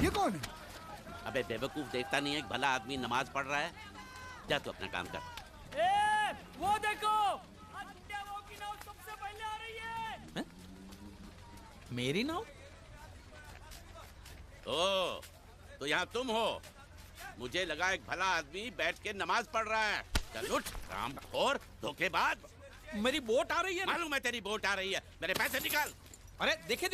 ये कौन है? अबे बेवकूफ, देखता नहीं है भला आदमी नमाज पढ़ रहा है? जा तू अपना काम कर। वो देखो, वो की नाव सबसे पहले आ रही है। मेरी नाव? ओ, तो यहाँ तुम हो? मुझे लगा एक भला आदमी बैठ के नमाज पढ़ रहा है। चल उठ, रामखोर, धोखेबाज। मेरी बोट आ रही है ना? मालूम है तेरी बोट आ रही है, मेरे पैसे निकाल। अरे देखिए,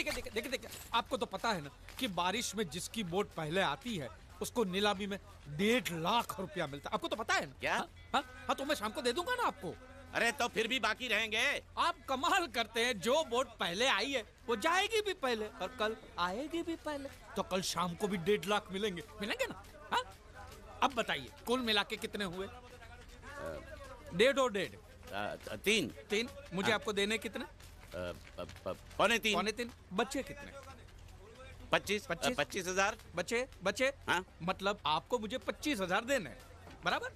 आपको तो पता है ना कि बारिश में जिसकी बोट पहले आती है उसको नीलामी में 1.5 लाख रुपया मिलता है। आपको तो पता है ना? क्या? हाँ, तो मैं शाम को दे दूंगा ना आपको। अरे तो फिर भी बाकी रहेंगे। आप कमाल करते हैं, जो बोट पहले आई है वो जाएगी भी पहले और कल आएगी भी पहले, तो कल शाम को भी 1.5 लाख मिलेंगे ना? हाँ, अब बताइए कुल मिला के कितने हुए? 1.5 और 1.5 3। मुझे आपको देने कितने? 2.25। बच्चे कितने? 25,000 बचे। हाँ? मतलब आपको मुझे 25,000 देने हैं, बराबर?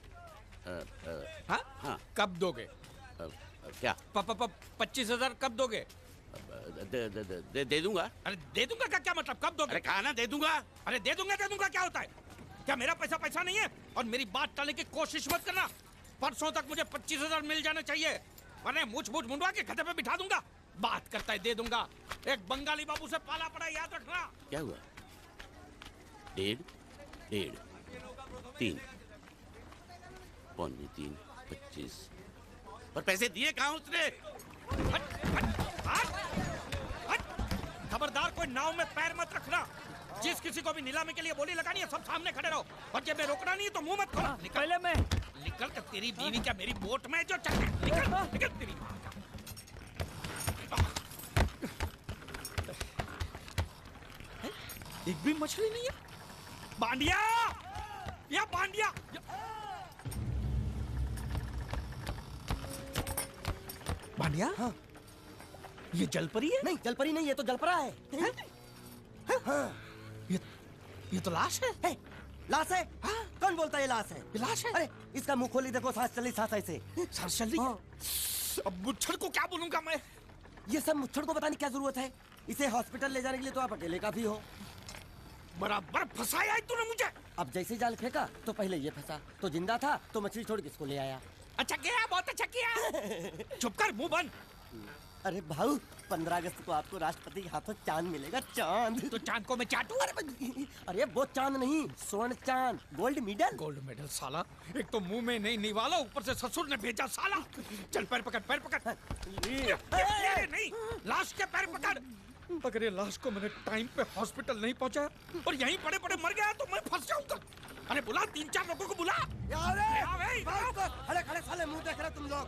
हाँ। कब दोगे? क्या? 25,000 कब दोगे? दे दूंगा। अरे दे दूंगा का क्या मतलब? कब दोगे? अरे कहा ना दे दूंगा। अरे दे दूंगा क्या होता है? क्या मेरा पैसा नहीं है? और मेरी बात टालने की कोशिश मत करना। परसों तक मुझे 25,000 मिल जाने चाहिए, वरना मुझ मुंडवा के गधे पे बिठा दूंगा। बात करता है दे दूंगा, एक बंगाली बाबू से पाला पड़ा, याद रखना। क्या हुआ? 1.5, 3, 3.25, 25। और पैसे दिए कहाँ उसने? खबरदार, कोई नाव में पैर मत रखना। जिस किसी को भी नीलामी के लिए बोली लगानी है सब सामने खड़े रहो, और जब मैं रोकना नहीं है तो मुंह मत खोलो। पहले मैं निकल कर, तेरी बीवी क्या मेरी बोट में जो चल निकल तेरी माँ का। एक भी मछली नहीं है। बांडिया, बांडिया। हाँ। ये जलपरी है? नहीं, जलपरी नहीं, ये तो जलपरा है। हाँ। ये तो लाश है। लाश है? हाँ। कौन बोलता है लाश है? ये लाश है। अरे इसका मुंह खोली देखो, सांस चली, सांस ऐसे। सांस चल रही है। अब मुच्छड़ को क्या बोलूंगा मैं? ये सब मुच्छड़ को बताने की क्या जरूरत है? इसे हॉस्पिटल ले जाने के लिए तो आप अकेले काफी हो। बराबर फंसाया है तूने मुझे। अब जैसे जाल फेंका तो पहले ये फंसा, तो जिंदा था तो मछली छोड़ किसको ले आया? अच्छा किया, बहुत अच्छा किया। चुप कर, मुंह बंद। अरे भाऊ, 15 अगस्त को आपको राष्ट्रपति के हाथों चांद मिलेगा, चांद। तो चांद को मैं चाटू? अरे वो चांद नहीं, स्वर्ण चांद, गोल्ड मेडल। गोल्ड मेडल साला, एक तो मुंह में नहीं निवाला, ऊपर से ससुर ने भेजा साला। चल पैर पकड़। ये नहीं, लाश के पैर पकड़। अगर ये लाश को मैंने टाइम पे हॉस्पिटल नहीं पहुंचाया और यहीं पड़े मर गया तो मैं फंस जाऊंगा। अरे बुला, 3-4 लोगों को बुला। खड़े साले मुंह देख रहे तुम लोग।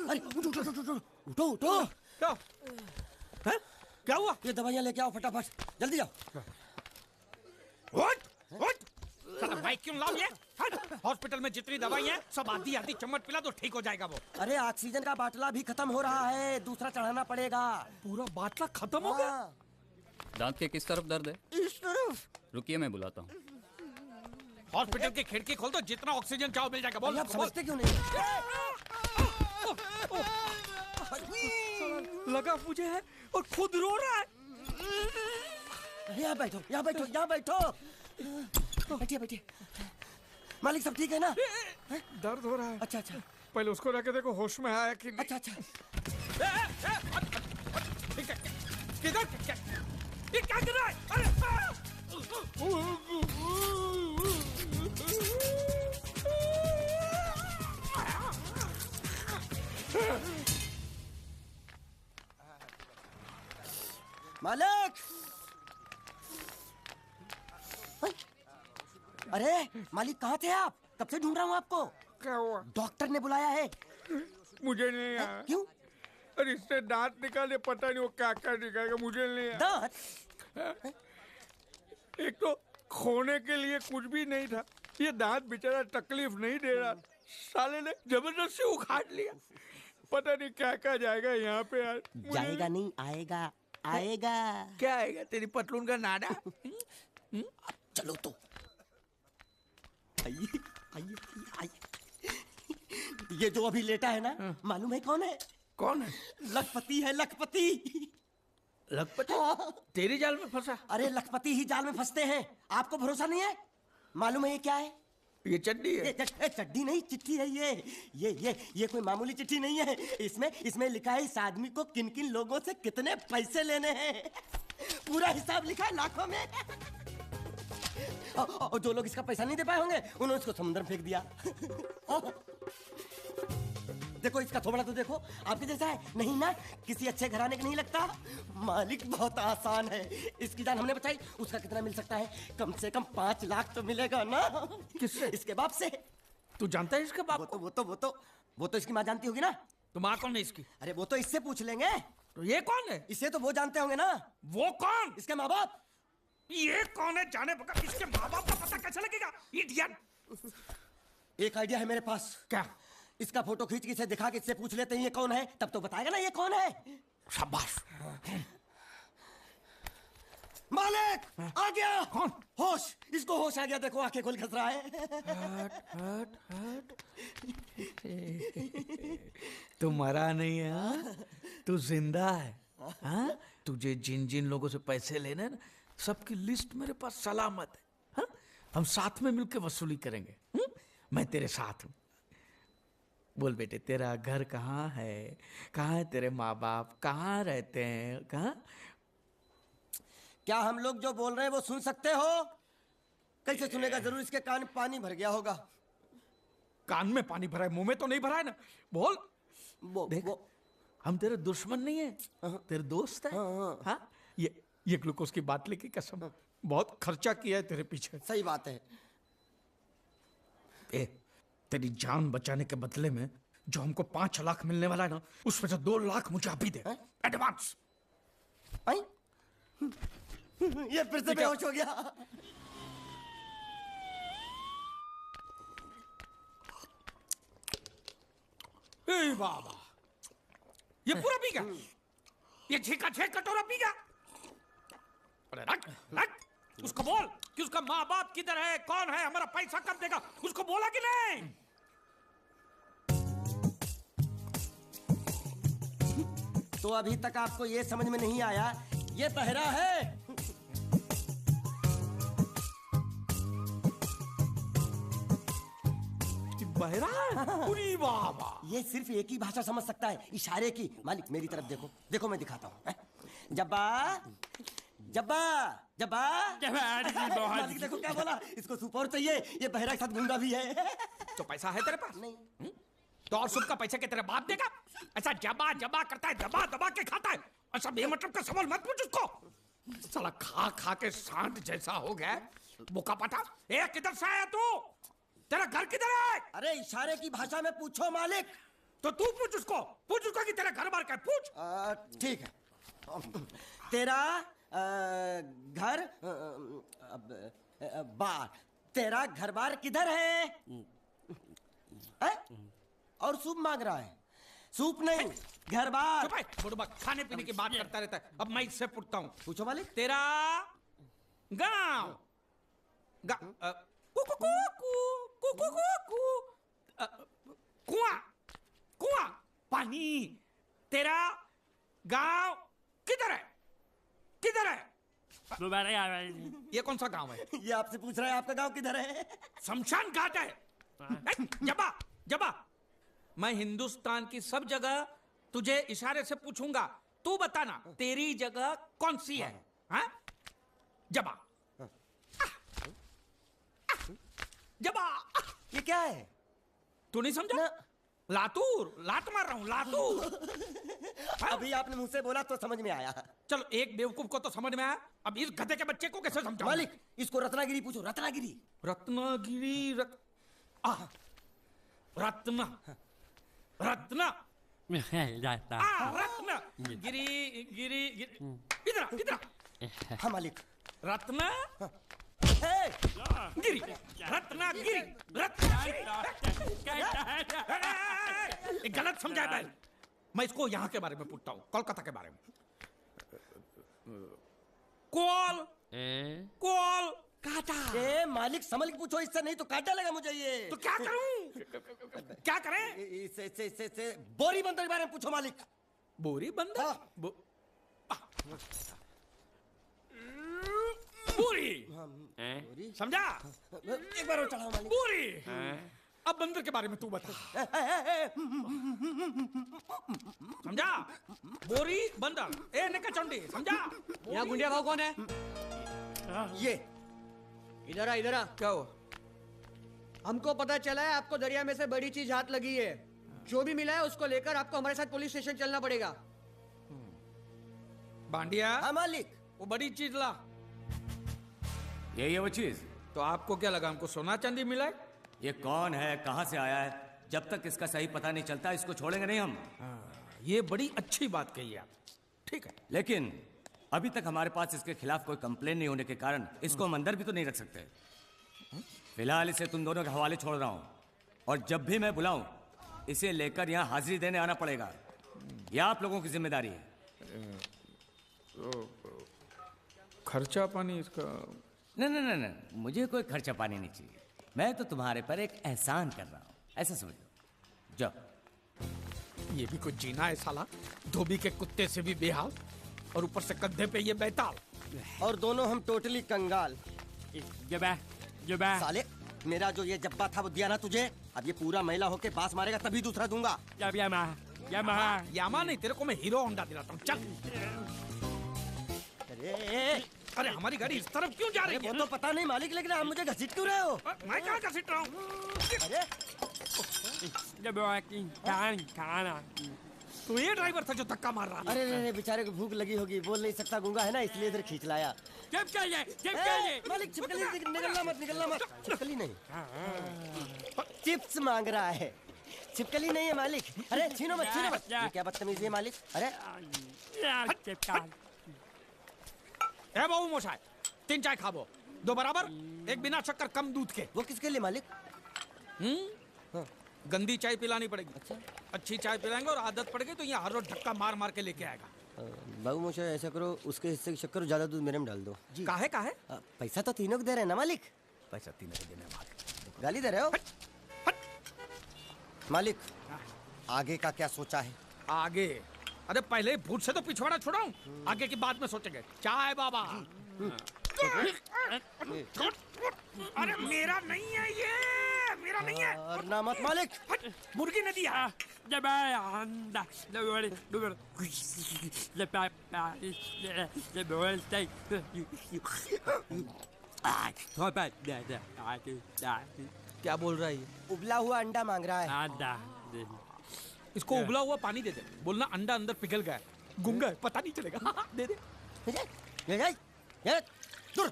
अरे उठो। क्या है? क्या हुआ? ये दवाइयाँ लेके आओ फटाफट, जल्दी आओ। उठ। साला बाइक क्यों लाओ ये? हॉस्पिटल में जितनी दवाई है सब आधी चम्मच पिला तो ठीक हो जाएगा वो। अरे ऑक्सीजन का बाटला भी खत्म हो रहा है, दूसरा चढ़ाना पड़ेगा। पूरा बाटला खत्म हो गया? दांत के किस तरफ दर्द है? इस तरफ। रुकिए, मैं बुलाता हूँ। हॉस्पिटल की खिड़की खोल दो, जितना ऑक्सीजन चाहो मिल जाएगा। बोल। आप समझते क्यों नहीं? लगा मुझे है और खुद रो रहा है। यहाँ बैठो। बैठिए। मालिक सब ठीक है ना? दर्द हो रहा है। अच्छा। पहले उसको रख के देखो होश में आया कि नहीं। अच्छा। किधर ये क्या कर रहा है? अरे मालिक! अरे मालिक, कहाँ थे आप? कब से ढूंढ रहा हूँ आपको। क्या हुआ? डॉक्टर ने बुलाया है। मुझे नहीं आया। क्यों? अरे इससे दांत निकाले, पता नहीं वो क्या निकालेगा, मुझे नहीं आया। दांत? एक तो खोने के लिए कुछ भी नहीं था, ये दांत बेचारा तकलीफ नहीं दे रहा, साले ने जबरदस्ती उखाड़ लिया। पता नहीं क्या क्या जाएगा यहाँ पे यार। जाएगा नहीं, आएगा आएगा। क्या आएगा? तेरी पतलून का नाडा। चलो तो आइए आइए आइए। ये जो अभी लेटा है ना, मालूम है कौन है? कौन है? लखपति है, लखपति। लखपति? हाँ। तेरी जाल में फंसा? अरे लखपति ही जाल में फंसते हैं, आपको भरोसा नहीं है? मालूम है ये क्या है? ये चड्डी है। चड्डी नहीं, चिट्ठी है ये कोई मामूली चिट्ठी नहीं है। इसमें लिखा है इस आदमी को किन किन लोगों से कितने पैसे लेने हैं। पूरा हिसाब लिखा है लाखों में। और जो लोग इसका पैसा नहीं दे पाए होंगे उन्होंने इसको समुद्र में फेंक दिया। देखो इसका थोबड़ा तो देखो, आपके जैसा है नहीं ना, किसी अच्छे घराने का नहीं लगता। मालिक बहुत आसान है, इसकी जान हमने बचाई। उसका कितना मिल सकता है? कम से कम 5 लाख तो मिलेगा ना। किससे? इसके बाप से। तू जानता है इसके बाप को? वो तो इसकी माँ जानती होगी ना। तो माँ कौन है इसकी? अरे वो तो इससे पूछ लेंगे। तो ये कौन है? इसे तो वो जानते होंगे ना। वो कौन? इसके माँ बाप। ये कौन है जाने बगैर इसके माँ बाप का पता कैसे लगेगा? इडियट। एक आइडिया है मेरे पास। क्या? इसका फोटो खींच के इसे दिखा के इससे पूछ लेते हैं ये कौन है, तब तो बताएगा ना ये कौन है। शाबाश। मालिक आ गया। कौन? होश, इसको होश आ गया। देखो आंखें खोल खस रहा है। हट। तू मरा नहीं है, हाँ? तू जिंदा है, हाँ? तुझे जिन जिन लोगों से पैसे लेने हैं ना, सबकी लिस्ट मेरे पास सलामत है, हाँ? हम साथ में मिलकर वसूली करेंगे। मैं तेरे साथ हूँ। बोल बेटे, तेरा घर कहाँ है? कहाँ है तेरे माँ बाप? कहाँ रहते हैं? कहाँ? क्या हम लोग जो बोल रहे हैं वो सुन सकते हो? कैसे सुनेगा? जरूर इसके कान में पानी भर गया होगा। कान में पानी भरा है, मुंह में तो नहीं भरा है ना। बोल। देख, हम तेरे दुश्मन नहीं है, तेरे दोस्त है, हाँ? ये ग्लूकोज की बाटली की कसम, बहुत खर्चा किया है तेरे पीछे। सही बात है। तेरी जान बचाने के बदले में जो हमको 5 लाख मिलने वाला है ना, उसमें से 2 लाख मुझे अभी दे, एडवांस। ये फिर से बेहोश हो गया। ए बाबा, ये पूरा पी गया? ये 6 कटोरा पी गया? अरे रख। उसको बोल कि उसका माँ बाप किधर है, कौन है, हमारा पैसा कब देगा? उसको बोला कि नहीं? तो अभी तक आपको ये समझ में नहीं आया, ये बहरा है। बहरा है? पूरी बाबा। ये सिर्फ एक ही भाषा समझ सकता है, इशारे की। मालिक मेरी तरफ देखो, देखो मैं दिखाता हूँ। जब्बा जब्बा जब्बा। मालिक देखो क्या बोला, इसको सूप और चाहिए। ये बहरा के साथ गूंगा भी है। तो पैसा है तेरे पास? नहीं। तो और सूप का पैसा क्या तेरा बाप देगा? ऐसा जबा जबा करता है, दबा दबा के खाता है। ऐसा बेमतलब का सवाल मत पूछ उसको। साला खा खा के सांड जैसा हो गया, बुका पटा। ए, किधर से आया तू? तेरा घर किधर है? अरे इशारे की भाषा में पूछो मालिक। तो तू पूछ उसको कि तेरा घर बार क्या है, पूछ। ठीक है। तेरा घर बार, तेरा घर बार किधर है? और सूप मांग रहा है। सूप नहीं, घर बार। चुप है, बुढ़बा खाने पीने की बात करता रहता है। अब मैं इससे पूछता हूँ। पूछो मालिक। तेरा गाँव कुआं पानी, तेरा गांव किधर है? किधर है? ये कौन सा गांव है? ये आपसे पूछ रहा है आपका गांव किधर है? शमशान घाट है। जबा मैं हिंदुस्तान की सब जगह तुझे इशारे से पूछूंगा, तू बताना तेरी जगह कौन सी है, हाँ? जबा ये क्या है? तू नहीं समझा? लातूर, लात मार रहा हूं, लातूर। अभी आपने मुझसे बोला तो समझ में आया। चलो, एक बेवकूफ को तो समझ में आया, अब इस गधे के बच्चे को कैसे समझाऊं? मालिक इसको रत्नागिरी पूछो। रत्नागिरी। रत्ना गिरी इधर। हाँ मालिक। रत्ना गिरी, रत्नागिरी। गलत समझा है। मैं इसको यहाँ के बारे में पूछता हूँ, कोलकाता के बारे में। कॉल कॉल काटा। ए मालिक संभल के पूछो, इससे नहीं तो काटा लगा मुझे ये। तो क्या करूं? क्या करें? इससे बोरी बंदर के बारे में पूछो मालिक। बोरी बंदर? हाँ। बोरी समझा? एक बार और चढ़ाओ मालिक। बोरी। अब बंदर के बारे में तू बता। समझा? बोरी बंदर ए नेका चंडी, समझा? यहाँ गुंडिया भाव कौन है? ये इधर आ, इधर आ। क्या हुआ? हमको पता चला है आपको दरिया में से बड़ी चीज हाथ लगी है। जो भी मिला है उसको लेकर आपको हमारे साथ पुलिस स्टेशन चलना पड़ेगा। बांडिया, हाँ मालिक। वो बड़ी चीज ला। यही है वो चीज। तो आपको क्या लगा हमको सोना चांदी मिला है? ये कौन है, कहां से आया है, जब तक इसका सही पता नहीं चलता इसको छोड़ेंगे नहीं हम। ये बड़ी अच्छी बात कही आप। ठीक है, लेकिन अभी तक हमारे पास इसके खिलाफ कोई कंप्लेन नहीं होने के कारण इसको हम अंदर भी तो नहीं रख सकते। फिलहाल इसे तुम दोनों के हवाले छोड़ रहा हूं, और जब भी मैं बुलाऊं इसे लेकर यहाँ हाजिरी देने आना पड़ेगा। यह आप लोगों की जिम्मेदारी है। खर्चा पानी इसका? नहीं, मुझे कोई खर्चा पानी नहीं चाहिए। मैं तो तुम्हारे पर एक एहसान कर रहा हूँ, ऐसा समझ लो। जाओ। ये भी कुछ जीना है साला, धोबी के कुत्ते से भी बेहाल, और ऊपर से कंधे पे ये बैताल। और दोनों हम टोटली कंगाल। साले मेरा जो ये जब्बा था वो दिया ना तुझे, अब ये पूरा महिला होके बास मारेगा तभी दूसरा दूंगा। यामा नहीं, तेरे को मैं हीरो होंडा दिलाता हूँ। चल। अरे हमारी गाड़ी इस तरफ क्यों जा रही है? वो तो पता नहीं मालिक, लेकिन आप मुझे घसीट क्यों रहे हो? मैं कहाँ घसीट रहा हूँ? अरे तो ये ड्राइवर था जो धक्का मार रहा। अरे बेचारे को भूख लगी होगी, बोल नहीं सकता, गूंगा है ना, इसलिए इधर खींच लाया। मालिक छिपकली निकलना मत। छिपकली नहीं, चिप्स मांग रहा है, छिपकली नहीं है मालिक। अरे छीनो मत। ये क्या बदतमीजी है मालिक? अरे ए बाबू मोशाय, 3 चाय खाबो, 2 बराबर, 1 बिना शक्कर कम दूध के। वो किसके लिए मालिक? गंदी चाय पिलानी पड़ेगी। अच्छा, अच्छी चाय पिलाएंगे और आदत पड़ गई तो यहाँ हर रोज धक्का मार मार के लेके आएगा। बाबू मोशा ऐसा करो, उसके हिस्से की शक्कर ज्यादा दूध मेरे में डाल दो। काहे? पैसा तो तीनों को दे रहे हैं ना मालिक? पैसा 3 को देने वाले। गाली दे रहे हो मालिक? आगे का क्या सोचा है? आगे? अरे पहले भूत से तो पिछवाड़ा छुड़ाऊं, आगे की बात में सोचेंगे। चाय बाबा। अरे मेरा नहीं है ये, मेरा नहीं है। और ना मत मालिक। मुर्गी ने दिया। क्या बोल रहा है ये? उबला हुआ अंडा मांग रहा है। इसको उबला हुआ पानी दे दे, बोलना अंडा अंदर पिघल गया, गुंगा है, पता नहीं चलेगा। दे दे। दूर।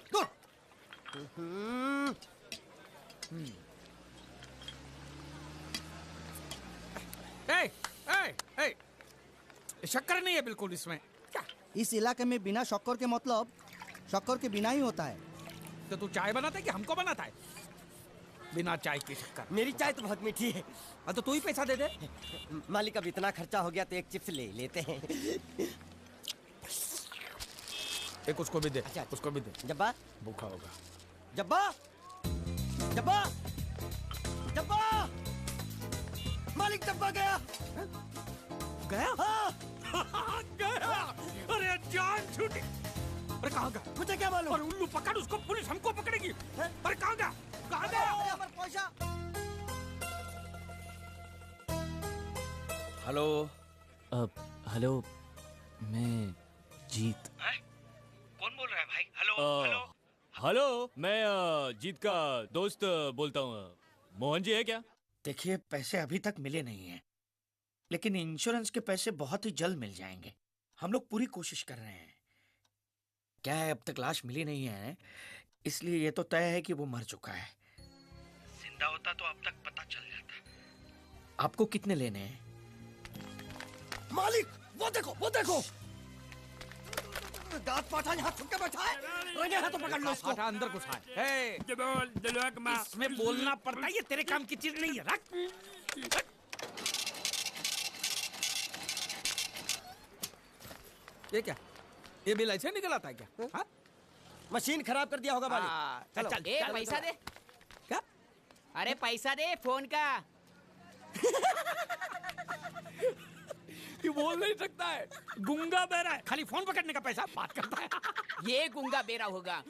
ए, शक्कर नहीं है बिल्कुल इसमें। क्या? इस इलाके में बिना शक्कर के मतलब शक्कर के बिना ही होता है। तो तू चाय बनाता है कि हमको बनाता है? बिना चाय की शक्कर। मेरी चाय तो बहुत मीठी है। हाँ तो तू ही पैसा दे दे। मालिक अब इतना खर्चा हो गया तो एक चिप्स ले लेते हैं। एक उसको भी दे। अच्छा। उसको भी दे, जब्बा भूखा होगा। जब्बा मालिक जब्बा गया। हाँ। गया। अरे जान छूटी। अरे कहाँ गया? मुझे क्या मालूम? अरे उल्लू पकड़ उसको, पुलिस हमको पकड़ेगी। अरे कहाँ गया? हेलो। हेलो, मैं जीत। कौन बोल रहा है भाई? हेलो। हेलो, मैं जीत का दोस्त बोलता हूँ। मोहन जी है क्या? देखिए, पैसे अभी तक मिले नहीं हैं, लेकिन इंश्योरेंस के पैसे बहुत ही जल्द मिल जाएंगे। हम लोग पूरी कोशिश कर रहे हैं। क्या है, अब तक लाश मिली नहीं है, इसलिए ये तो तय है कि वो मर चुका है। जिंदा होता तो अब तक पता चल जाता। आपको कितने लेने हैं? मालिक वो देखो दांत पाठा यहाँ छुप के बैठा है। रंगे हाथों पकड़ लो इसको। अंदर घुसा है। इसमें बोलना पड़ता है, ये तेरे काम की चीज नहीं है। रख। ये क्या? ये बिल ऐसे निकल आता है क्या? हाँ? मशीन खराब कर दिया होगा मालिक। चलो चल, ए पैसा दे। क्या? अरे पैसा दे फोन का। ये बोल नहीं सकता है, गुंगा बहरा है, खाली फोन पकड़ने का पैसा बात करता है। ये गुंगा बेरा होगा,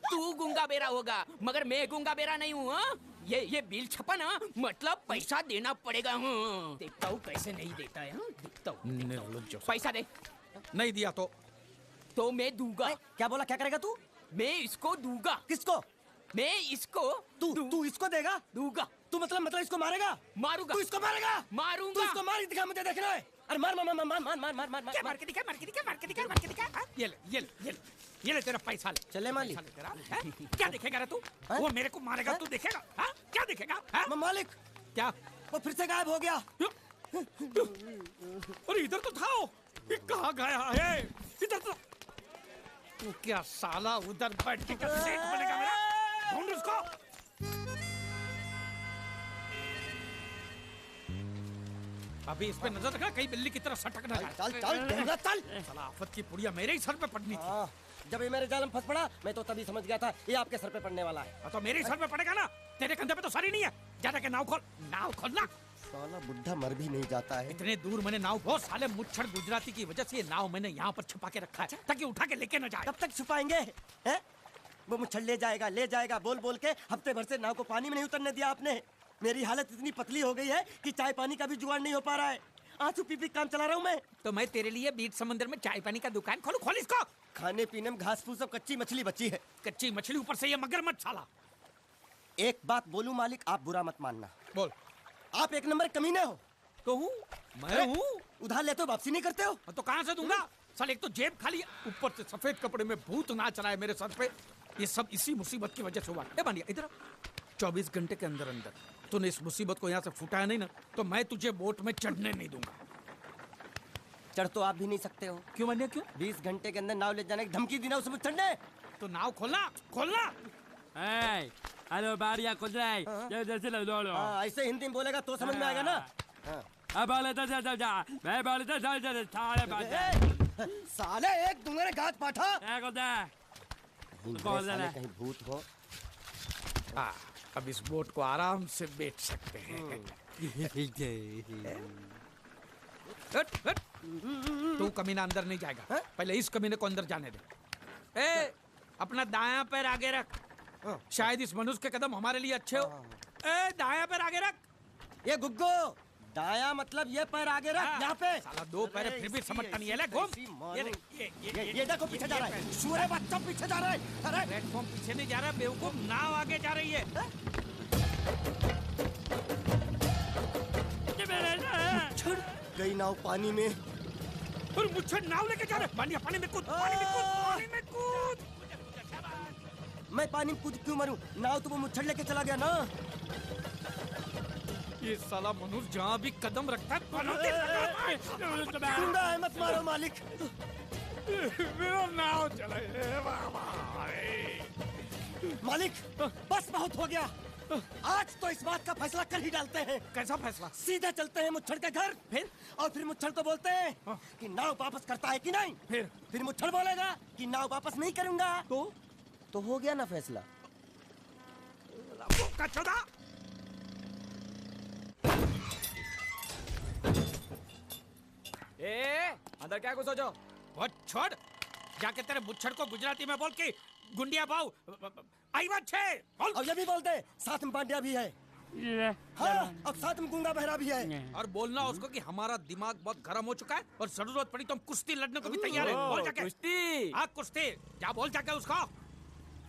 तू गुंगा बेरा होगा, मगर मैं गुंगा बेरा नहीं हूँ। हाँ? ये बिल छपा ना, मतलब पैसा देना पड़ेगा। हाँ? देखता हूँ कैसे नहीं देता है। हाँ? देखता हूँ। पैसा दे। नहीं दिया तो मैं दूंगा। क्या बोला? क्या करेगा तू? मैं इसको दूंगा। किसको? मैं इसको तू इसको देगा? दूंगा। तू मतलब इसको मारेगा? मारूंगा। तू इसको मारेगा? मारूंगा। तू इसको मार दिखा, मुझे देखना है। अरे मार मार मार मार मार मार मार मार क्या मार मार के दिखा, मार के दिखा, मार के दिखा, मार के दिखा। हाँ? ये ले तेरा पैसा ले। चले मालिक। पैसा ले तेरा। हैं? क्या देखेगा रे तू? हैं? वो मेरे को मारेगा, तू देखेगा? हाँ? क्या देखेगा? हाँ? मालिक क्या? वो फिर से गायब हो गया। अरे इधर तो था वो। ये कहाँ गया है? इधर तो। तू क्या साला उधर बैठ के क्या सेठ बनेगा मेरा? ढूंढ उसको। अभी इस पे नजर रखना, कहीं बिल्ली की तरह सटक ना जाए। चल चल ढूंढना, चल। साला आफत की पुड़िया मेरे ही सर पे पड़नी थी। हाँ, जब ये मेरे जाल में फंस पड़ा, मैं तो तभी समझ गया था ये आपके सर पे पड़ने वाला है। तो मेरे ही सर पे पड़ेगा ना, तेरे कंधे पे तो सर ही नहीं है। जा के नाव खोल, नाव खोलना। साला बुढ़ा मर भी नहीं जाता है। इतने दूर मैंने नाव, वो साले मुच्छड़ गुजराती की वजह से ये नाव मैंने यहाँ पर छुपा के रखा है ताकि उठा के लेके न जाए। कब तक छुपाएंगे? हैं? वो मुच्छड़ ले जाएगा बोल बोल के हफ्ते भर से नाव को पानी में नहीं उतरने दिया आपने। मेरी हालत इतनी पतली हो गई है कि चाय पानी का भी जुगाड़ नहीं हो पा रहा है। आंसू पी पी काम चला रहा हूँ मैं। तो मैं तेरे लिए बीच समंदर में चाय पानी का दुकान खोलूं? खोल इसको। खाने पीने में घास फूस सब कच्ची मछली बची है। कच्ची मछली, ऊपर से ये मगरमच्छ साला। एक बात बोलूं मालिक, आप बुरा मत मानना। बोल। आप एक नंबर कमीने हो। तो हूँ मैं हूँ। उधार लेते हो, वापसी नहीं करते हो। तो कहाँ से दूंगा? साल एक तो जेब खाली है, ऊपर से सफेद कपड़े में भूत नाच रहा है मेरे सर पे। ये सब इसी मुसीबत की वजह से हुआ। मानिया इधर 24 घंटे के अंदर अंदर तूने इस मुसीबत को यहाँ से फुटाया नहीं ना, तो मैं तुझे बोट में चढ़ने नहीं दूंगा। चढ़ तो आप भी नहीं सकते हो। क्यों मानिया, क्यों? 20 घंटे के अंदर नाव ले जाने की धमकी दी ना उसमें चढ़ने। तो नाव खोलना, खोलना। हेलो बारिया खुल जाए, जैसे लो लो। ऐसे हिंदी में बोलेगा तो समझ में आएगा ना। अब बोले तो जा, मैं बोले तो जा, साले बात। साले एक दूंगे गाज पाठा। साले कहीं भूत हो। अब इस बोट को आराम से बेच सकते हैं। तू कमीना अंदर नहीं जाएगा, पहले इस कमीने को अंदर जाने दे। ए, अपना दायां पैर आगे रख, शायद इस मनुष्य के कदम हमारे लिए अच्छे हो। ए, दायां पैर आगे रख। ये गुग्गो, दाया मतलब ये पैर आगे रख। यहाँ पे साला दो पैर फिर भी समझता नहीं है। ले घूम। ये देखो पीछे जा रहा है। सूरे बच्चा पीछे जा रहा है। अरे प्लेटफॉर्म पीछे नहीं जा रहा, बेवकूफ, नाव आगे जा रही है। मुच्छड़ गई नाव पानी में। और मुच्छड़ नाव लेके जा रहा है। पानी में कूद, पानी में कूद, पानी में कूद। मैं पानी में कूद क्यों मरूं? नाव तो वो मुच्छड़ लेके चला गया ना। ये साला मनुष्य जहाँ भी कदम रखता है गुंडा है, मत मारो मालिक। मेरा नाव चला। मालिक बस बहुत हो गया। आज तो इस बात का फैसला कर ही डालते हैं। कैसा फैसला? सीधा चलते हैं मुच्छड़ के घर। फिर मुच्छड़ को बोलते हैं कि नाव वापस करता है कि नहीं। फिर मुच्छड़ बोलेगा कि नाव वापस नहीं करूंगा। तो हो गया ना फैसला। अंदर क्या कुछ सोचो? वो छोड़, जाके तेरे मुच्छड़ को गुजराती में बोल के गुंडिया भाव आई बात छे। और ये भी बोलते साथ में पांड्या भी है। हाँ, अब साथ में गूंगा बहरा भी है। और बोलना उसको कि हमारा दिमाग बहुत गर्म हो चुका है और जरूरत पड़ी तो हम कुश्ती लड़ने को भी तैयार है। बोल जाके। कुश्ती? हाँ कुश्ती, जा बोल जाके उसको।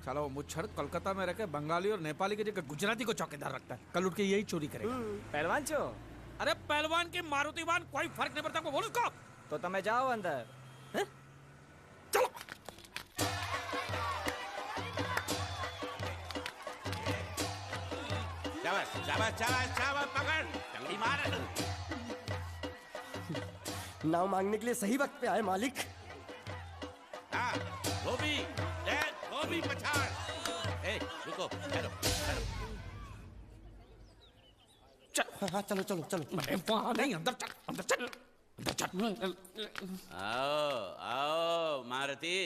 चलो वो मुच्छड़ कोलकाता में रहकर बंगाली और नेपाली की जगह गुजराती को चौकीदार रखता है। कल उठ के यही चोरी करेगा। पहलवान छो? अरे पहलवान की मारुतिवान कोई फर्क नहीं पड़ता। बोल उसको। तो તમે જાઓ અંદર। चलो। शाबाश शाबाश शाबाश शाबाश, पकड़, जल्दी मार। नाव मांगने के लिए सही वक्त पे आए मालिक। हाँ, धोबी पछाड़। ए, रुको, ठहरो, ठहरो। हाँ चलो चलो चलो। वहाँ नहीं, अंदर चल, अंदर चल। आओ आओ मारुति,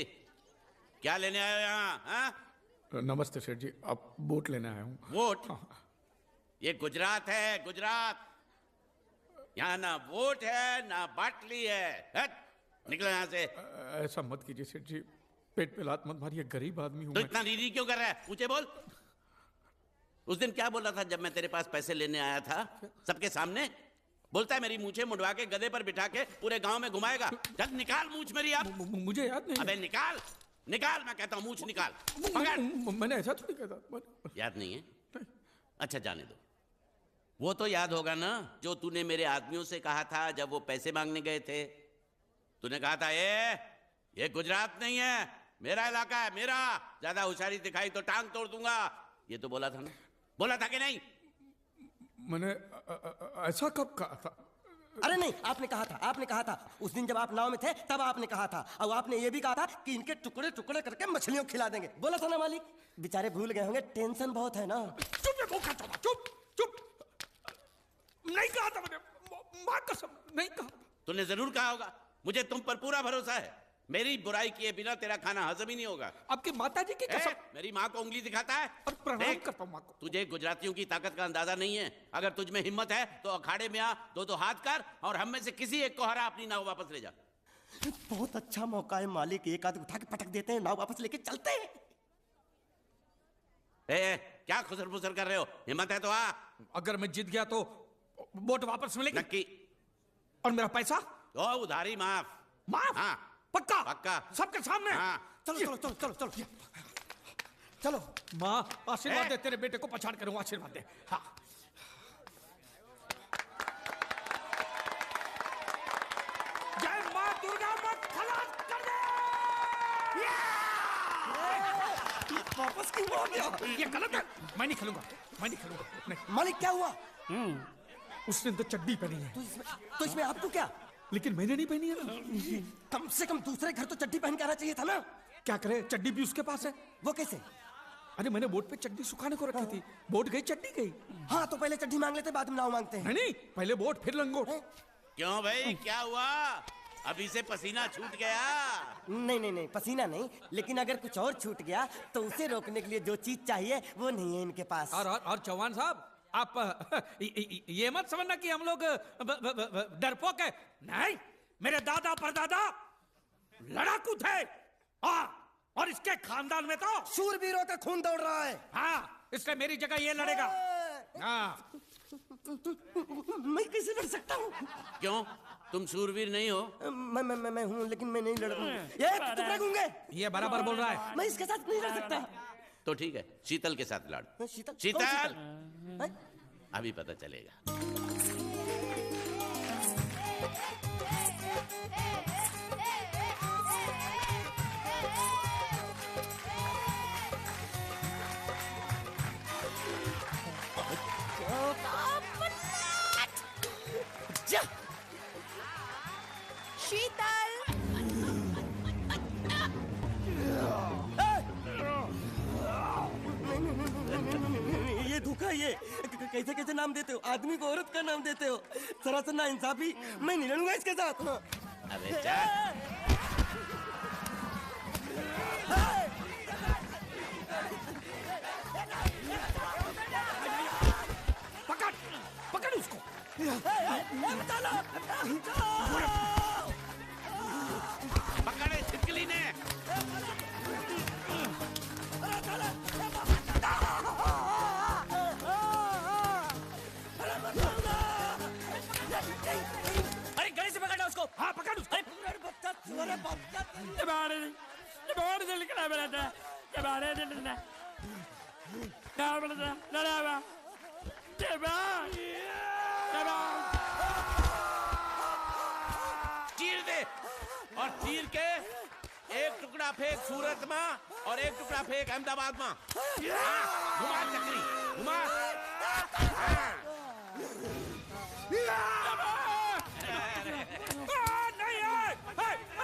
क्या लेने आए हो यहाँ? हाँ? नमस्ते सेठ जी, आप वोट लेने आया हूँ। वोट? ये गुजरात है, गुजरात। यहाँ ना वोट है ना बाटली है। हट, निकलो यहाँ से। ऐसा मत कीजिए सेठ जी, पेट पे लात मत मारिए, गरीब आदमी हूँ तो मैं। इतना रीरी क्यों कर रहा है? पूछे बोल। उस दिन क्या बोला था जब मैं तेरे पास पैसे लेने आया था सबके सामने? बोलता है मेरी मूछें मुंडवा के गधे पर बिठा के पूरे गांव में घुमाएगा। चल निकाल मूछ मेरी अब। मुझे याद नहीं। अबे निकाल, निकाल, मैं कहता हूँ मूछ निकाल। पकड़। मैंने ऐसा थोड़ी कहता। याद नहीं है? अच्छा जाने दो। वो तो याद होगा ना जो तूने मेरे आदमियों से कहा था जब वो पैसे मांगने गए थे। तूने कहा था ये गुजरात नहीं है, मेरा इलाका है, मेरा। ज्यादा होशियारी दिखाई तो टांग तोड़ दूंगा। ये तो बोला था ना? बोला था कि नहीं? मैंने ऐसा कब कहा था? अरे नहीं, आपने कहा था, आपने कहा था। उस दिन जब आप नाव में थे तब आपने कहा था। और आपने ये भी कहा था कि इनके टुकड़े टुकड़े करके मछलियों को खिला देंगे। बोला था ना मालिक? बेचारे भूल गए होंगे, टेंशन बहुत है ना। चुप चुप। नहीं कहा था मैंने, मां कसम नहीं कहा। तूने जरूर कहा होगा। मुझे तुम पर पूरा भरोसा है। मेरी बुराई किए बिना तेरा खाना हजम ही नहीं होगा। आपकी माता जी की कसम। मेरी माँ को उंगली दिखाता है। और प्रणाम करता हूँ माँ को। तुझे गुजरातियों की ताकत का अंदाजा नहीं है। अगर तुझ में हिम्मत है तो अखाड़े में आ, दो हाथ कर और हम में से किसी एक को हरा, अपनी नाव वापस ले जा। बहुत अच्छा मौका है मालिक, एक आदमी उठा के पटक देते हैं, नाव वापस लेके चलते हैं। क्या खुसर फुसर कर रहे हो? हिम्मत है तो आ। अगर मैं जीत गया तो वोट वापस मिलेगी? नक्की। और मेरा पैसा? ओ उधारी माफ। माफ? हाँ पक्का? पक्का। सबके सामने? हाँ। चलो चलो चलो चलो चलो चलो। माँ आशीर्वाद दे, तेरे बेटे को पछाड़ करूँ, आशीर्वाद दे। हाँ। जय माँ दुर्गा, मत खलास कर दे। वापस क्यों हो गया? ये गलत है, मैं नहीं खेलूंगा, मैं नहीं खेलूंगा। नहीं। मालिक क्या हुआ? उसने तो चड्डी पहनी है। तो इसमें आपको क्या? लेकिन मैंने नहीं पहनी है ना। कम से कम दूसरे घर तो चड्डी पहन के आना चाहिए था ना। क्या करे, चड्डी भी उसके पास है। वो कैसे? अरे मैंने बोट पे चड्डी सुखाने को रखी थी, बोट गई चड्डी गई। हाँ तो पहले चड्डी मांग लेते, बाद में नाव मांगते हैं। नहीं, पहले बोट फिर लंगोट। क्यों भाई, क्या हुआ? अभी से पसीना छूट गया? नहीं नहीं नहीं, पसीना नहीं, लेकिन अगर कुछ और छूट गया तो उसे रोकने के लिए जो चीज चाहिए वो नहीं है इनके पास। और चौहान साहब, आप ये मत समझना कि हम लोग डरपोक है। नहीं, मेरे दादा परदादा लड़ाकू थे। और इसके खानदान में तो शूरवीरों का खून दौड़ रहा है। हाँ, इसलिए मेरी जगह ये लड़ेगा। हाँ। मैं कैसे लड़ सकता हूँ? क्यों, तुम शूरवीर नहीं हो? मैं हूँ, लेकिन मैं नहीं लड़ूंगा। ये टुकड़े गूंगे। ये बराबर बोल रहा है। मैं इसके साथ नहीं लड़ सकता। तो ठीक है, शीतल के साथ लड़। शीतल? शीतल, अभी पता चलेगा। शीतल, ये धोखा, ये कैसे कैसे नाम देते हो? आदमी को औरत का नाम देते हो, सरासर ना इंसाफी। मैं नहीं लड़ूंगा इसके साथ। अबे चल। पकड़, पकड़ उसको। पकड़े छिपकली ने। अरे गले से पकड़ना उसको। हाँ पकड़ उसको। चीर दे, और चीर के एक टुकड़ा फेंक सूरत में और एक टुकड़ा फेंक अहमदाबाद में। घुमा चक्री, घुमा।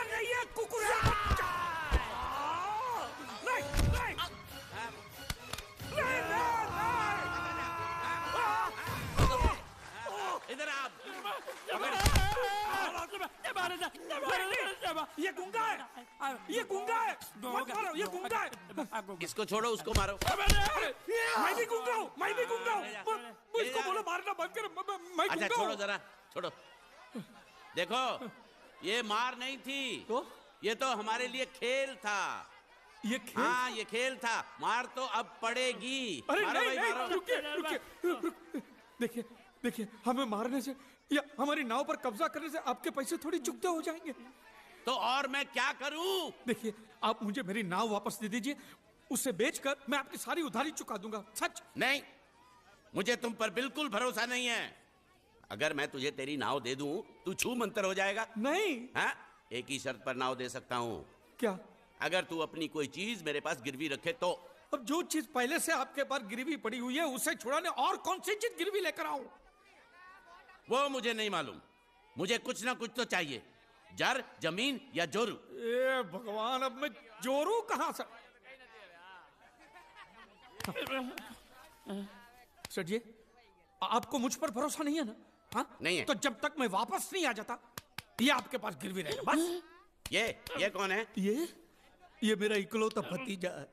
नहीं है कुकुर। इधर इधर आप। ये गुंगा है, ये गुंगा है, मत मारो, ये गुंगा है। इसको छोड़ो, उसको मारो। मैं भी गुंगा हूँ, मैं भी गुंगा हूँ। इसको बोलो मारना बंद कर, मैं अच्छा गुंगा छोड़ो हूँ। जरा, छोड़ो। देखो, ये मार नहीं थी, ये तो हमारे लिए खेल था। ये खेल? हाँ, ये खेल था। मार तो अब पड़ेगी। अरे मारो नहीं, भाई, मारो। नहीं, रुकिए। देखिए, देखिए, हमें मारने से या हमारी नाव पर कब्जा करने से आपके पैसे थोड़ी चुकते हो जाएंगे। तो और मैं क्या करूं? देखिए, आप मुझे मेरी नाव वापस दे दीजिए, उसे बेचकर मैं आपकी सारी उधारी चुका दूंगा। सच? नहीं, मुझे तुम पर बिल्कुल भरोसा नहीं है। अगर मैं तुझे तेरी नाव दे दूं, तू छू मंतर हो जाएगा। नहीं। हाँ, एक ही शर्त पर नाव दे सकता हूँ। क्या? अगर तू अपनी कोई चीज मेरे पास गिरवी रखे तो। अब जो चीज पहले से आपके पास गिरवी पड़ी हुई है उसे छुड़ाने और कौन सी चीज गिरवी लेकर आऊं? वो मुझे नहीं मालूम। मुझे कुछ ना कुछ तो चाहिए। जर, जमीन या जोरू। ए भगवान, अब मैं जोरू कहां से? सर जी, आपको मुझ पर भरोसा नहीं है ना? हाँ? नहीं है। तो जब तक मैं वापस नहीं आ जाता, ये आपके पास गिरवी रहेगा बस। ये कौन है? ये मेरा इकलौता भतीजा है।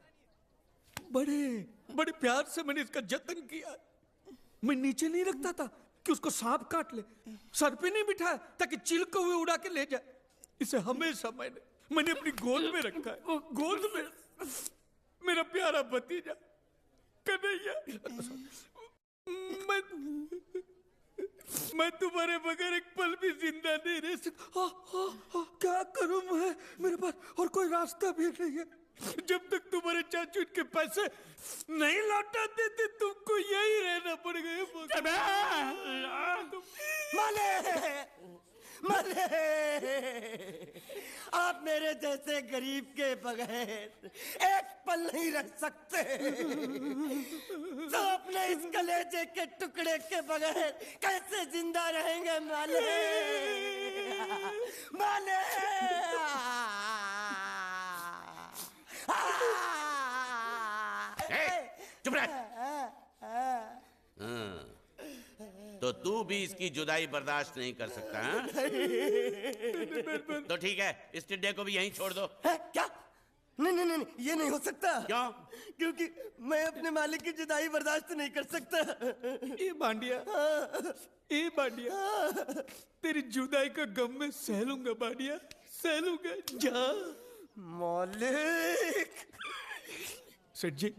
बड़े प्यार से मैंने इसका जतन किया। मैं नीचे नहीं रखता था कि उसको सांप काट ले, सर पे नहीं बिठाया ताकि चिल को हुए उड़ा के ले जाए। इसे हमेशा मैंने अपनी गोद में रखा है। गोद में मेरा प्यारा भतीजा कन्हैया। मैं तुम्हारे बगैर एक पल भी जिंदा नहीं रह सकता। क्या करूं मैं? मेरे पास और कोई रास्ता भी नहीं है। जब तक तुम्हारे चाचू इनके पैसे नहीं लौटा देते, तुमको यही रहना पड़ेगा। माले, आप मेरे जैसे गरीब के बगैर एक पल नहीं रह सकते। तो अपने इस कलेजे के टुकड़े के बगैर कैसे जिंदा रहेंगे माले? माले, चुप रह। तो तू भी इसकी जुदाई बर्दाश्त नहीं कर सकता है? तो ठीक है, इस टिड्डे को भी यहीं छोड़ दो। क्या? नहीं, ये नहीं हो सकता। क्यों? क्योंकि मैं अपने मालिक की जुदाई बर्दाश्त नहीं कर सकता। ए बांडिया, तेरी जुदाई का गम मैं सह लूंगा बांडिया, सह लूंगा। जा मालिक। सेठ जी,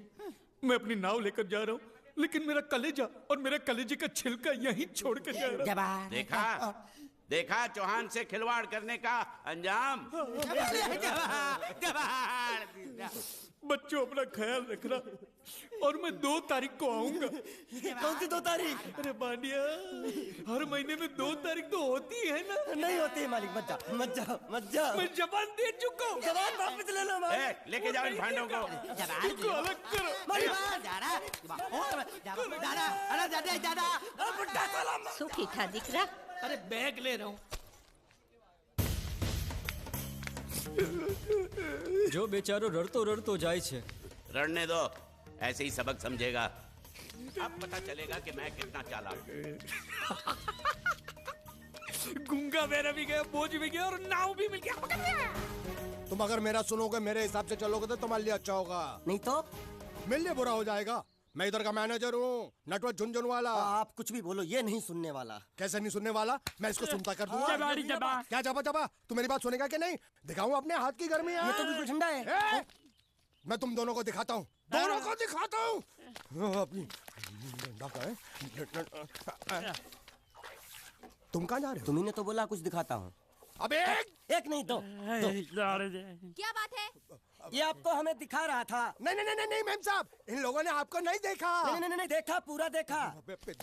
मैं अपनी नाव लेकर जा रहा हूँ, लेकिन मेरा कलेजा और मेरा कलेजे का छिलका यहीं छोड़ के जा रहा हूँ। देखा चौहान से खिलवाड़ करने का अंजाम। बच्चों, अपना ख्याल रखना और मैं 2 तारीख को आऊंगा। कौन सी 2 तारीख? अरे बांडिया, हर महीने में 2 तारीख तो होती है ना? नहीं होती है मालिक, मत जाओ। मैं जबान दे चुका हूँ। जबान वापस ले लो मालिक। लेके जाओ इन भांडों को। इनको अलग करो। सुखी था दिकरा। अरे बैग ले रहा हूँ। जो बेचारो रड़तो रड़तो जाए छे। रड़ने दो, ऐसे ही सबक समझेगा। अब पता चलेगा कि मैं कितना चालाक हूं। गुंगा बेरा भी गया, बोझ भी गया और नाव भी मिल गया। तुम अगर मेरा सुनोगे, मेरे हिसाब से चलोगे तो तुम्हारे लिए अच्छा होगा। नहीं तो मेरे लिए बुरा हो जाएगा। मैं इधर का मैनेजर हूँ, नटवर झुनझुन वाला। आप कुछ भी बोलो, ये नहीं सुनने वाला। कैसे नहीं सुनने वाला? मैं इसको सुनता कर दूंगा। क्या जबा? तू मेरी बात सुनेगा कि नहीं? दिखाऊं अपने हाथ की गर्मी? ये तो बिल्कुल ठंडा है। मैं तुम दोनों को दिखाता हूँ, दोनों को दिखाता हूँ अपनी। तुम कहाँ जा रहे हो? तुम्ही ने तो बोला कुछ दिखाता हूँ। अब एक नहीं दो। क्या बात है? ये आपको हमें दिखा रहा था। नहीं मैम साहब, इन लोगों ने आपको नहीं देखा। नहीं, देखा, पूरा देखा।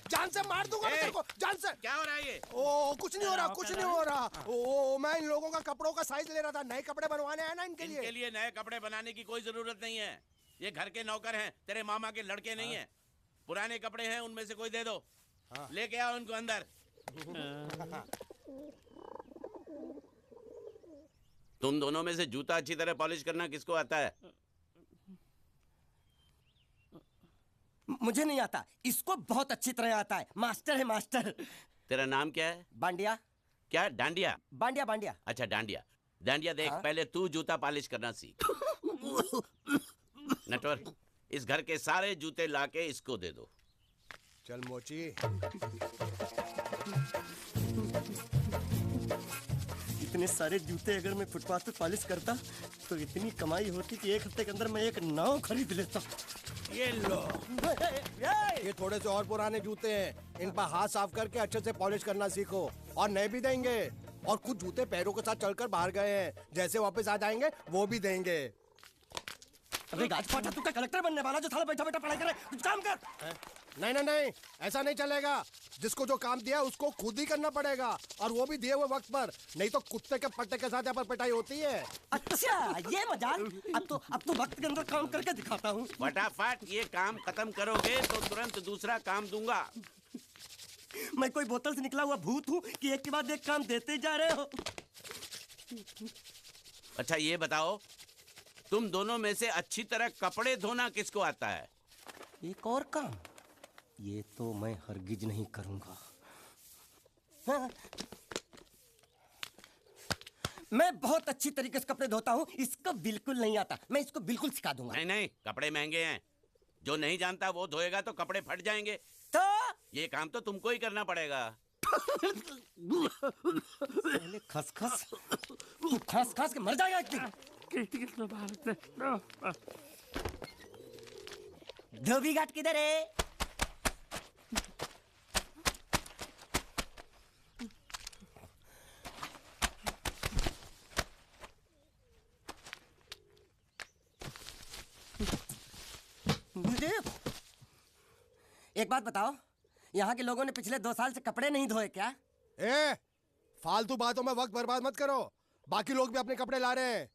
जान से मार दूंगा मैं तेरे को, जान से। क्या हो रहा है ये? ओ कुछ नहीं हो रहा। ओ मैं इन लोगों का कपड़ों का साइज ले रहा था, नए कपड़े बनवाने हैं ना इनके लिए। इनके लिए नए कपड़े बनाने की कोई जरूरत नहीं है। ये घर के नौकर हैं, तेरे मामा के लड़के नहीं हैं। पुराने कपड़े हैं, उनमें से कोई दे दो। लेके आओ उनको अंदर। तुम दोनों में से जूता अच्छी तरह पॉलिश करना किसको आता है? मुझे नहीं आता, इसको बहुत अच्छी तरह आता है। मास्टर है, मास्टर। तेरा नाम क्या है? बांडिया। क्या? डांडिया? बांडिया बांडिया। अच्छा डांडिया। डांडिया देख, पहले तू जूता पॉलिश करना सीख। नटवर, इस घर के सारे जूते लाके इसको दे दो। चल मोची। इतने सारे जूते अगर मैं फुटपाथ पे पॉलिश करता तो इतनी कमाई होती कि एक हफ्ते के अंदर मैं एक नाव खरीद लेता। ये लो। ये थोड़े से और पुराने जूते हैं, इन पर हाथ साफ करके अच्छे से पॉलिश करना सीखो, और नए भी देंगे। और कुछ जूते पैरों के साथ चलकर बाहर गए हैं, जैसे वापस आ जाएंगे वो भी देंगे। अबे गाजपाटा, तू क्या कलेक्टर बनने वाला जो साला बैठा बैठा पढ़ाई करे? कुछ काम कर। नहीं नहीं नहीं, ऐसा नहीं चलेगा। जिसको जो काम दिया उसको खुद ही करना पड़ेगा, और वो भी दिए हुए वक्त पर, नहीं तो कुत्ते के पट्टे के साथ यहाँ पर पिटाई होती है। अच्छा ये मजाल। अब तो वक्त के अंदर काम करके दिखाता हूँ। फटाफट ये काम खत्म करोगे तो तुरंत दूसरा काम दूंगा। मैं कोई बोतल से निकला हुआ भूत हूँ कि एक के बाद एक काम देते जा रहे हो? अच्छा ये बताओ, तुम दोनों में से अच्छी तरह कपड़े धोना किसको आता है? एक और काम? ये तो मैं हरगिज नहीं करूंगा। हाँ। मैं बहुत अच्छी तरीके से कपड़े धोता हूँ, इसको बिल्कुल नहीं आता। मैं इसको बिल्कुल सिखा दूंगा। नहीं नहीं, कपड़े महंगे हैं, जो नहीं जानता वो धोएगा तो कपड़े फट जाएंगे। तो ये काम तो तुमको ही करना पड़ेगा। खसखस, तू खस खस के मर जाएगा एक दिन। धोबी घाट किधर है? एक बात बताओ, यहाँ के लोगों ने पिछले 2 साल से कपड़े नहीं धोए क्या? फालतू बातों में वक्त बर्बाद मत करो, बाकी लोग भी अपने कपड़े ला रहे हैं।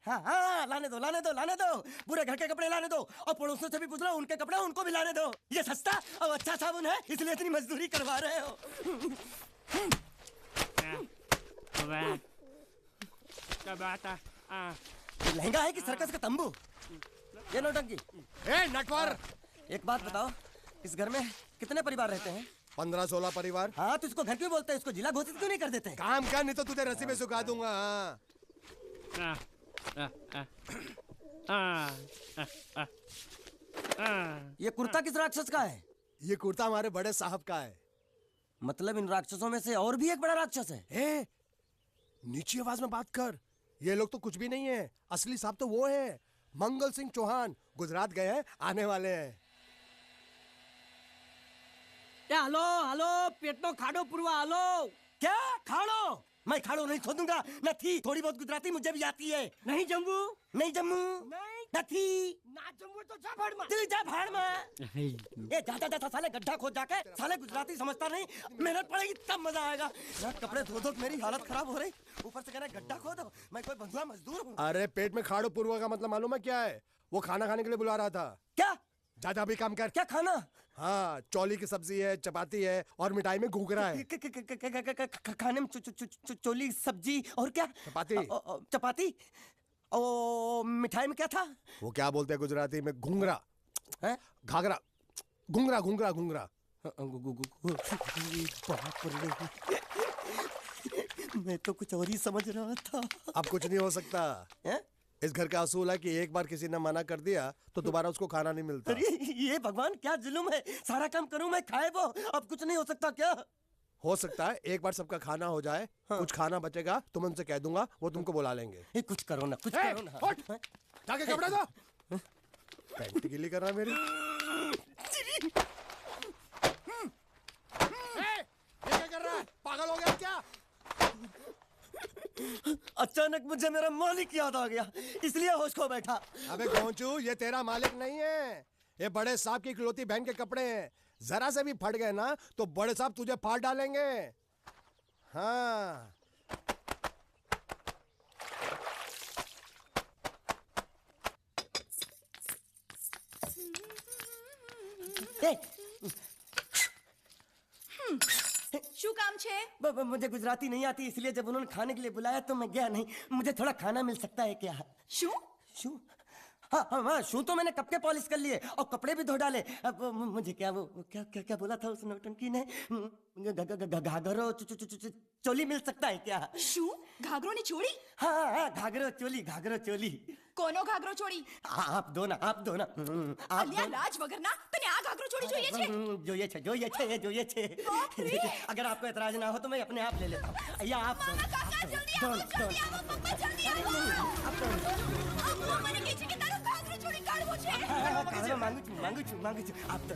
हाँ हाँ, लाने दो लाने दो लाने दो, पूरे घर के कपड़े लाने दो, और पड़ोसियों से भी पूछ लो उनके कपड़े उनको भी लाने दो। ये सस्ता और अच्छा साबुन है, इसलिए इतनी मजदूरी करवा रहे हो। लहंगा है कि सर्कस का तंबू? ये नौटंकी। नटवर, एक बात बताओ, इस घर में कितने परिवार रहते हैं? 15-16 परिवार। हाँ तो इसको घर क्यों बोलते हैं? इसको जिला घोषित क्यों नहीं कर देते? काम कर, नहीं तो तुझे रस्सी में सुखा दूंगा। ये कुर्ता किस राक्षस का है? ये कुर्ता हमारे बड़े साहब का है। मतलब इन राक्षसों में से और भी एक बड़ा राक्षस है? नीची आवाज में बात कर, ये लोग तो कुछ भी नहीं है, असली साहब तो वो है मंगल सिंह चौहान, गुजरात गए हैं, आने वाले हैं। हेलो हेलो, पेटनो खाड़ो पुरवा। हेलो क्या खाड़ो? मैं खाड़ो नहीं खोदूंगा। नथी, थोड़ी बहुत गुजराती मुझे भी आती है। नहीं जम्मू, नहीं जम्मू, नहीं नथी, ना जम्मू तो जा भाड़ में। तू जा भाड़ में। ये जाता जाता साले गड्ढा खोद जाके, साले गुजराती समझता नहीं, मेहनत पड़ेगी तब मजा आएगा। यार कपड़े धो धो मेरी हालत खराब हो रही, ऊपर से कहना गड्ढा खोदो। मैं कोई बंधुआ मजदूर हूँ? अरे पेट में खाड़ो पुरवा का मतलब मालूम है क्या है? वो खाना खाने के लिए बुला रहा था। क्या? ज्यादा भी काम कर। क्या खाना? हाँ, चौली की सब्जी है, चपाती है, और मिठाई में घूघरा है। खाने में चोली सब्जी और क्या? चपाती। चपाती। ओ मिठाई में क्या था? वो क्या बोलते हैं गुजराती में? घूंघरा। घाघरा। घूंघरा घूंघरा घूंघरा। मैं तो कुछ और ही समझ रहा था। अब कुछ नहीं हो सकता है? इस घर का असूल है कि एक बार किसी ने मना कर दिया तो दोबारा उसको खाना नहीं मिलता। अरे ये भगवान क्या जुल्म है, सारा काम करूं मैं, खाए वो। अब कुछ नहीं हो सकता क्या? हो सकता है एक बार सबका खाना हो जाए। हाँ। कुछ खाना बचेगा तो मैं उनसे कह दूंगा, वो तुमको बुला लेंगे। कुछ करो ना, कुछ करो ना। जाके कपड़े दो। पैंट गीली कर रहा है मेरी। ये क्या कर रहा है? पागल हो गया क्या? अचानक मुझे मेरा मालिक याद आ गया, इसलिए होश खो बैठा। अबे गोंचू, ये तेरा मालिक नहीं है, ये बड़े साहब की इकलौती बहन के कपड़े हैं। जरा से भी फट गए ना तो बड़े साहब तुझे फाड़ डालेंगे। हाँ। શું કામ છે? मुझे गुजराती नहीं आती, इसलिए जब उन्होंने खाने के लिए बुलाया तो मैं गया नहीं। मुझे थोड़ा खाना मिल सकता है क्या? શું? શું? हाँ, शू तो मैंने कब के पॉलिश कर लिए और कपड़े भी धो डाले। अब मुझे क्या वो क्या क्या क्या बोला था उस नौटंकी ने? घाघरो चोली मिल सकता है क्या? शू घाघरो ने छोड़ी? हाँ, घाघरो चोली। कोनो घाघरो छोड़ी? आप दो ना। आप અલ્યા લાજ વગરના તને આ ઘાઘરો છોડી જોઈએ છે? જોઈએ છે। अगर आपको एतराज ना हो तो मैं अपने आप ले लेता हूँ। या आप दो। મામા કાકા જલ્દી આવો, જલ્દી આવો, પપ્પા જલ્દી આવો। અમ્મા મને કહે છે કે તારો ઘાઘરો છોડી કાઢવો છે। मांगू छू। आप दो।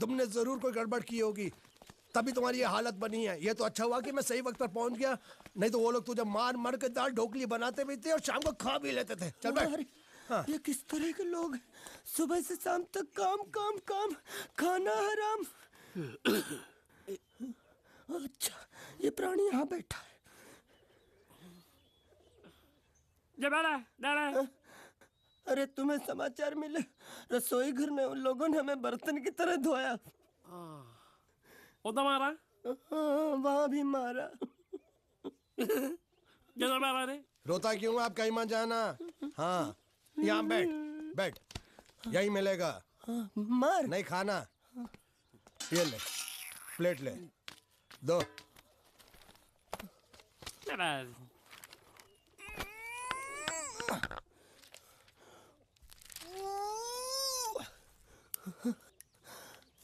तुमने जरूर कोई गड़बड़ की होगी, तभी तुम्हारी ये हालत बनी है। ये तो अच्छा हुआ कि मैं सही वक्त पर पहुंच गया, नहीं तो वो लोग तुझे मार के दाल ढोकली बनाते भी थे और शाम को खा भी लेते थे। चल बैठ। हाँ। ये किस तरह के लोग हैं? सुबह से शाम तक काम, खाना हराम। अच्छा, ये प्राणी यहाँ बैठा है। अरे तुम्हें समाचार मिले? रसोई घर में उन लोगों ने हमें बर्तन की तरह धोया। मारा? वहाँ भी मारा। रोता क्यों? आप कहीं मत जाना। हाँ, यहाँ बैठ, यही मिलेगा। मार नहीं खाना। ये ले, प्लेट ले, दो।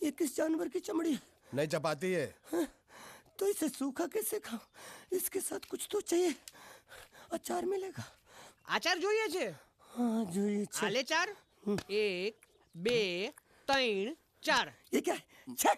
ये किस जानवर की चमड़ी है? नहीं चपाती है। तो इसे सूखा कैसे खाऊं? इसके साथ कुछ तो चाहिए। अचार मिलेगा? આચાર જોઈએ છે? हाँ જોઈએ છે। આલે ચાર? 1 2 3 4। ये क्या है? 6